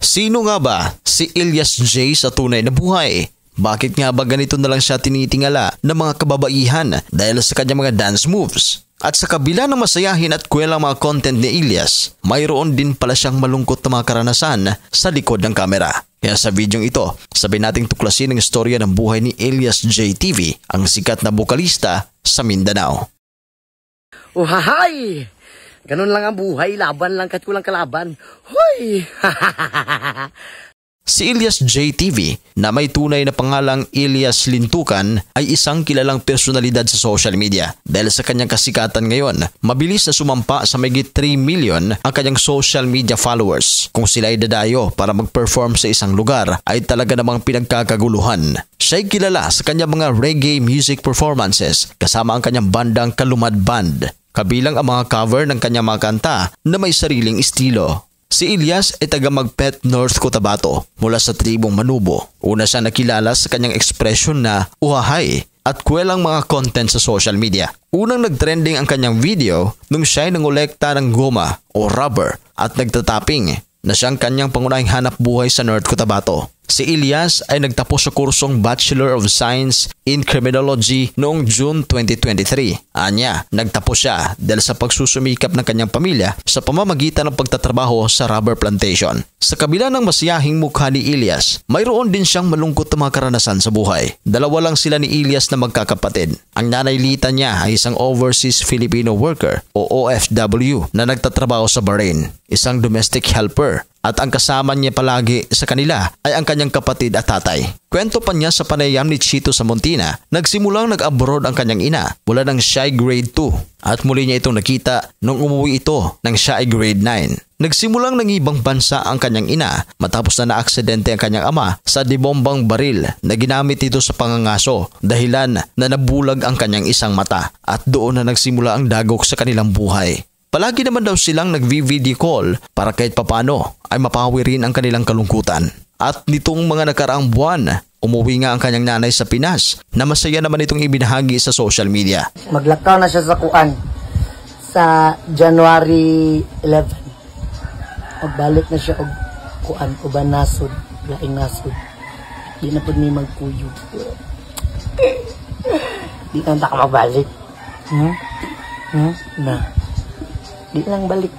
Sino nga ba si Elias J sa tunay na buhay? Bakit nga ba ganito na lang siya tinitingala ng mga kababaihan dahil sa kanyang mga dance moves? At sa kabila ng masayahin at kwelang mga content ni Elias, mayroon din pala siyang malungkot na mga karanasan sa likod ng kamera. Kaya sa videong ito, sabay nating tuklasin ang istorya ng buhay ni Elias J TV, ang sikat na bokalista sa Mindanao. Uhahay! Ganun lang ang buhay, laban lang kahit kulang kalaban. Hoy! Si Elias J TV na may tunay na pangalang Elias Lintukan ay isang kilalang personalidad sa social media. Dahil sa kanyang kasikatan ngayon, mabilis na sumampa sa mahigit 3 million ang kanyang social media followers. Kung sila ay dadayo para mag-perform sa isang lugar ay talaga namang pinagkakaguluhan. Siya ay kilala sa kanyang mga reggae music performances kasama ang kanyang bandang Kalumad Band. Kabilang ang mga cover ng kanyang mga kanta na may sariling estilo. Si Elias ay taga Magpet, North Cotabato mula sa tribong Manubo. Una siya nakilala sa kanyang ekspresyon na uhahay at kwelang mga content sa social media. Unang nagtrending ang kanyang video nung siya ay nangolekta ng goma o rubber at nagtatapping na siyang kanyang pangunahing hanap buhay sa North Cotabato. Si Elias ay nagtapos sa kursong Bachelor of Science in Criminology noong June 2023. Anya, nagtapos siya dahil sa pagsusumikap ng kanyang pamilya sa pamamagitan ng pagtatrabaho sa rubber plantation. Sa kabila ng masiyahing mukha ni Elias, mayroon din siyang malungkot na mga karanasan sa buhay. Dalawa lang sila ni Elias na magkakapatid. Ang nanay Lita niya ay isang overseas Filipino worker o OFW na nagtatrabaho sa Bahrain, isang domestic helper. At ang kasama niya palagi sa kanila ay ang kanyang kapatid at tatay. Kwento pa niya sa panayam ni Chito sa Montina, nagsimulang nag-abroad ang kanyang ina mula nang siya ay grade 2 at muli niya itong nakita nung umuwi ito nang siya ay grade 9. Nagsimulang ng ibang bansa ang kanyang ina matapos na naaksidente ang kanyang ama sa dibombang baril na ginamit ito sa pangangaso dahilan na nabulag ang kanyang isang mata at doon na nagsimula ang dagok sa kanilang buhay. Palagi naman daw silang nag-video call para kahit papano ay mapawi rin ang kanilang kalungkutan. At nitong mga nakaraang buwan, umuwi nga ang kanyang nanay sa Pinas na masaya naman itong ibinahagi sa social media. Maglakaw na siya sa kuan sa January 11. Magbalik na siya og kuan uban nasod, laing nasod. Di na pud ni magpuyo. Di na ka magbalik. Na. Di lang balik.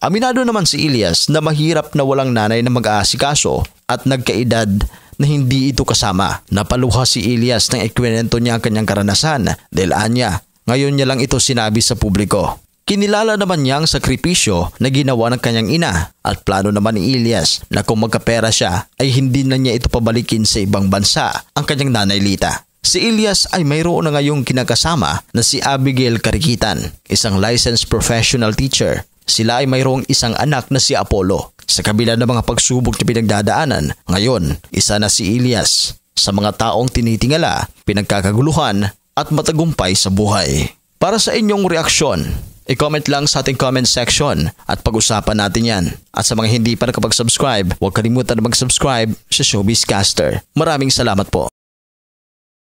Aminado naman si Elias na mahirap na walang nanay na mag-aasikaso at nagkaedad na hindi ito kasama. Napaluha si Elias nang ikwento niya ang kanyang karanasan dahil anya, ngayon niya lang ito sinabi sa publiko. Kinilala naman niya ang sakripisyo na ginawa ng kanyang ina at plano naman ni Elias na kung magkapera siya ay hindi na niya ito pabalikin sa ibang bansa ang kanyang nanay Lita. Si Elias ay mayroon na ngayong kinakasama na si Abigail Karikitan, isang licensed professional teacher. Sila ay mayroong isang anak na si Apollo. Sa kabila ng mga pagsubok na pinagdadaanan, ngayon, isa na si Elias sa mga taong tinitingala, pinagkakaguluhan at matagumpay sa buhay. Para sa inyong reaksyon, i-comment lang sa ating comment section at pag-usapan natin yan. At sa mga hindi pa nakapag-subscribe, huwag kalimutan na mag-subscribe sa Showbiz Caster. Maraming salamat po.